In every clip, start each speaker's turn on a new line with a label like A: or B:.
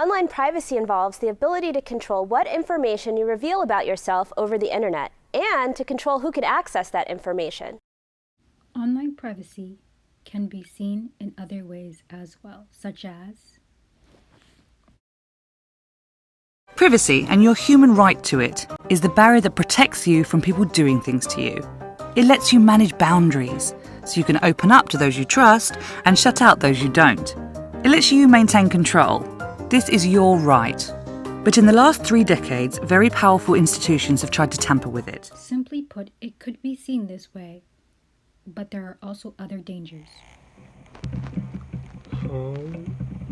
A: Online privacy involves the ability to control what information you reveal about yourself over the internet and to control who could access that information.
B: Online privacy can be seen in other ways as well, such as
C: privacy and your human right to it is the barrier that protects you from people doing things to you. It lets you manage boundaries, so you can open up to those you trust and shut out those you don't. It lets you maintain control. This is your right. But in the last 3 decades, very powerful institutions have tried to tamper with it.
B: Simply put, it could be seen this way, but there are also other dangers.
D: How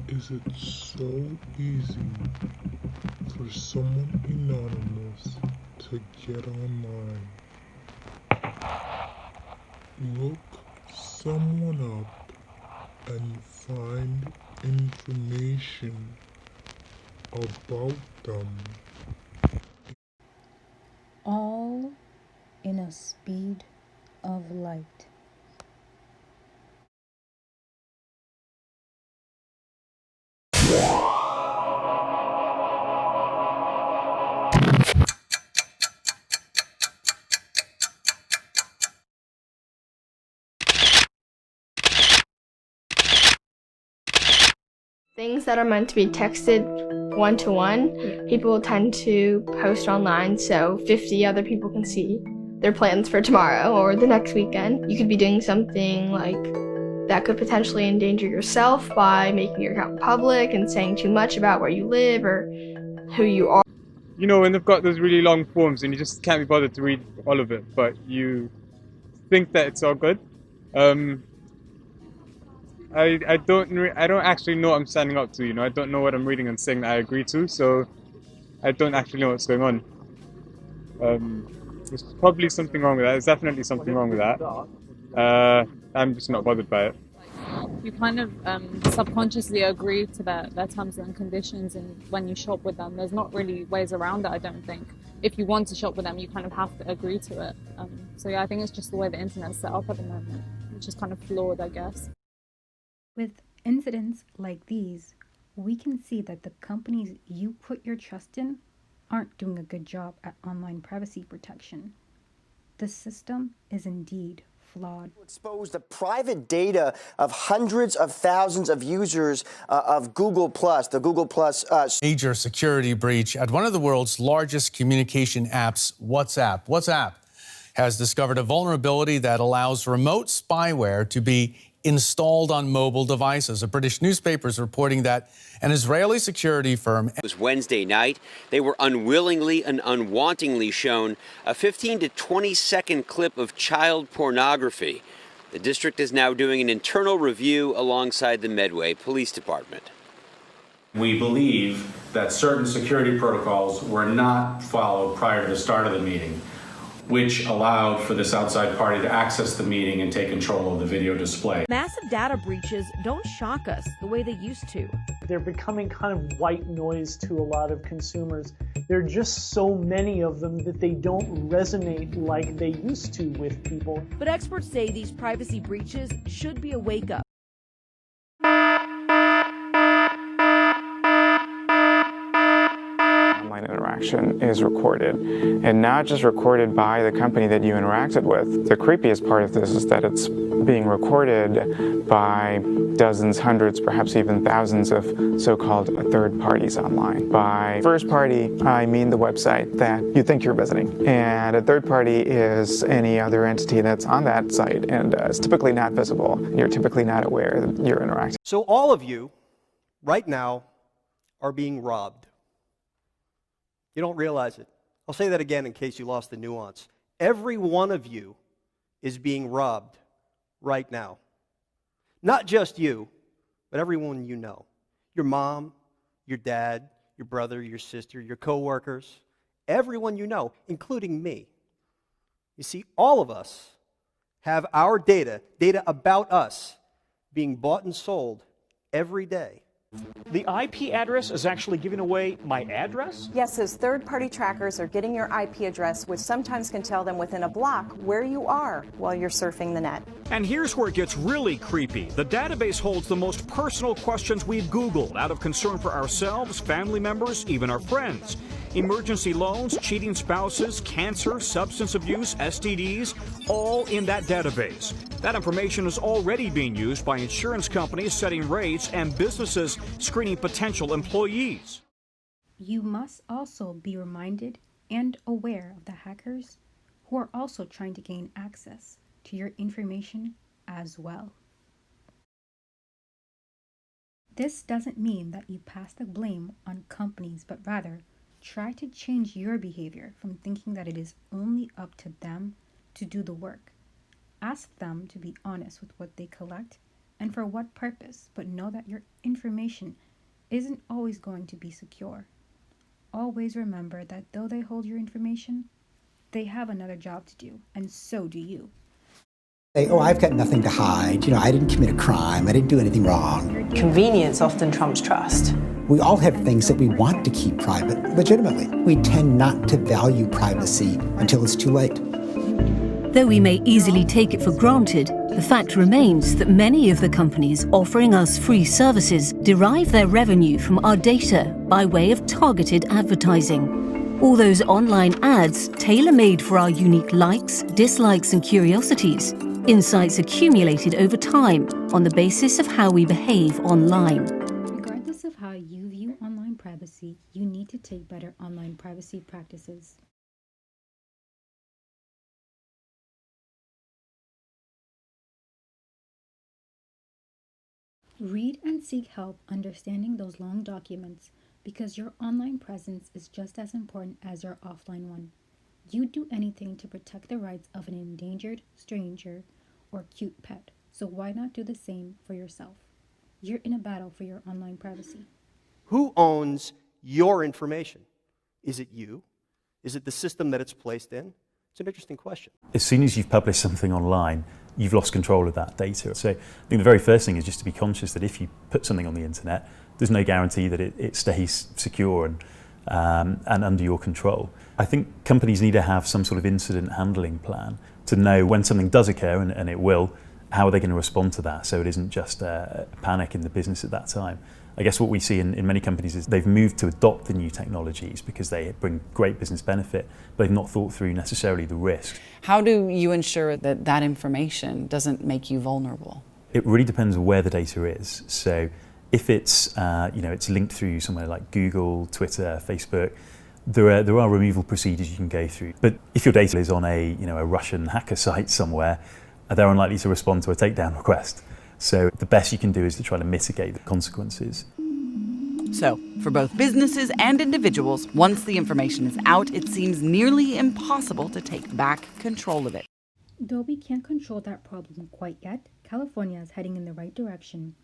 D: is it so easy for someone anonymous to get online? Look someone up and find information about them.
B: All in a speed of light.
E: Things that are meant to be texted one-to-one, people tend to post online so 50 other people can see their plans for tomorrow or the next weekend. You could be doing something like that could potentially endanger yourself by making your account public and saying too much about where you live or who you are.
F: You know, when they've got those really long forms and you just can't be bothered to read all of it, but you think that it's all good. I don't actually know what I'm signing up to, you know. I don't know what I'm reading and saying that I agree to, so I don't actually know what's going on. There's probably something wrong with that. There's definitely something wrong with that. I'm just not bothered by it.
G: You kind of subconsciously agree to their terms and conditions, and when you shop with them, there's not really ways around it, I don't think. If you want to shop with them, you kind of have to agree to it. So yeah, I think it's just the way the internet's set up at the moment, which is kind of flawed, I guess.
B: With incidents like these, we can see that the companies you put your trust in aren't doing a good job at online privacy protection. The system is indeed flawed.
H: Expose the private data of hundreds of thousands of users of Google+, the Google+.
I: Major security breach at one of the world's largest communication apps, WhatsApp. WhatsApp has discovered a vulnerability that allows remote spyware to be installed on mobile devices. A British newspaper is reporting that an Israeli security firm...
J: It was Wednesday night. They were unwillingly and unwantingly shown a 15 to 20-second clip of child pornography. The district is now doing an internal review alongside the Medway Police Department.
K: We believe that certain security protocols were not followed prior to the start of the meeting, which allowed for this outside party to access the meeting and take control of the video display.
L: Massive data breaches don't shock us the way they used to.
M: They're becoming kind of white noise to a lot of consumers. There are just so many of them that they don't resonate like they used to with people.
L: But experts say these privacy breaches should be a wake-up.
N: Interaction is recorded, and not just recorded by the company that you interacted with. The creepiest part of this is that it's being recorded by dozens, hundreds, perhaps even thousands of so-called third parties online. By first party, I mean the website that you think you're visiting, and a third party is any other entity that's on that site and is typically not visible. You're typically not aware that you're interacting.
O: So all of you, right now, are being robbed. You don't realize it. I'll say that again in case you lost the nuance. Every one of you is being robbed right now. Not just you, but everyone you know. Your mom, your dad, your brother, your sister, your coworkers, everyone you know, including me. You see, all of us have our data about us, being bought and sold every day.
P: The IP address is actually giving away my address?
Q: Yes, those third-party trackers are getting your IP address, which sometimes can tell them within a block where you are while you're surfing the net.
P: And here's where it gets really creepy. The database holds the most personal questions we've Googled out of concern for ourselves, family members, even our friends. Emergency loans, cheating spouses, cancer, substance abuse, STDs, all in that database. That information is already being used by insurance companies setting rates and businesses screening potential employees.
B: You must also be reminded and aware of the hackers who are also trying to gain access to your information as well. This doesn't mean that you pass the blame on companies, but rather try to change your behavior from thinking that it is only up to them to do the work. Ask them to be honest with what they collect and for what purpose, but know that your information isn't always going to be secure. Always remember that though they hold your information, they have another job to do, and so do you.
R: Say, oh, I've got nothing to hide. I didn't commit a crime. I didn't do anything wrong.
S: Convenience often trumps trust.
R: We all have things that we want to keep private legitimately. We tend not to value privacy until it's too late.
T: Though we may easily take it for granted, the fact remains that many of the companies offering us free services derive their revenue from our data by way of targeted advertising. All those online ads tailor-made for our unique likes, dislikes, and curiosities. Insights accumulated over time on the basis of how we behave online.
B: Regardless of how you view online privacy, you need to take better online privacy practices. Read and seek help understanding those long documents because your online presence is just as important as your offline one. You'd do anything to protect the rights of an endangered stranger or cute pet, so why not do the same for yourself? You're in a battle for your online privacy.
O: Who owns your information? Is it you? Is it the system that it's placed in? It's an interesting question.
U: As soon as you've published something online, you've lost control of that data. So I think the very first thing is just to be conscious that if you put something on the internet, there's no guarantee that it stays secure and under your control. I think companies need to have some sort of incident handling plan to know when something does occur, and it will, how are they going to respond to that so it isn't just a panic in the business at that time. I guess what we see in many companies is they've moved to adopt the new technologies because they bring great business benefit, but they've not thought through necessarily the risk.
V: How do you ensure that that information doesn't make you vulnerable?
U: It really depends on where the data is. So if it's it's linked through somewhere like Google, Twitter, Facebook, there are removal procedures you can go through. But if your data is on a Russian hacker site somewhere, they're unlikely to respond to a takedown request. So the best you can do is to try to mitigate the consequences.
V: So, for both businesses and individuals, once the information is out, it seems nearly impossible to take back control of it.
B: Though we can't control that problem quite yet, California is heading in the right direction,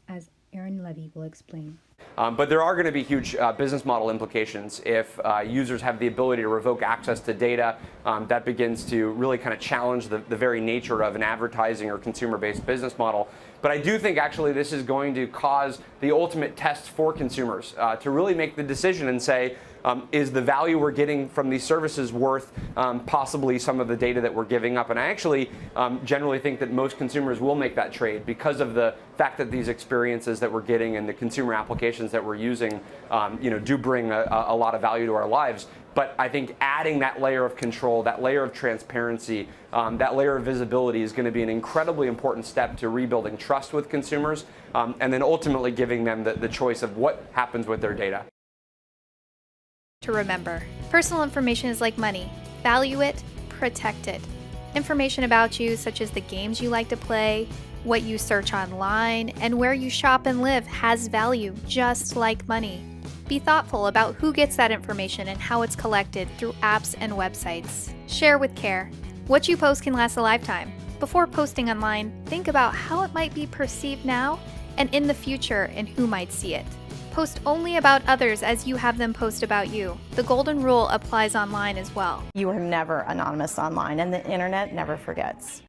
B: as Aaron Levy will explain.
W: But there are going to be huge business model implications if users have the ability to revoke access to data. That begins to really kind of challenge the very nature of an advertising or consumer-based business model. But I do think actually this is going to cause the ultimate test for consumers to really make the decision and say, is the value we're getting from these services worth possibly some of the data that we're giving up? And I actually generally think that most consumers will make that trade because of the fact that these experiences that we're getting and the consumer applications that we're using do bring a lot of value to our lives. But I think adding that layer of control, that layer of transparency, that layer of visibility is going to be an incredibly important step to rebuilding trust with consumers and then ultimately giving them the choice of what happens with their data.
X: To remember, personal information is like money. Value it, protect it. Information about you, such as the games you like to play, what you search online, and where you shop and live has value, just like money. Be thoughtful about who gets that information and how it's collected through apps and websites. Share with care. What you post can last a lifetime. Before posting online, think about how it might be perceived now and in the future and who might see it. Post only about others as you have them post about you. The golden rule applies online as well.
Y: You are never anonymous online, and the internet never forgets.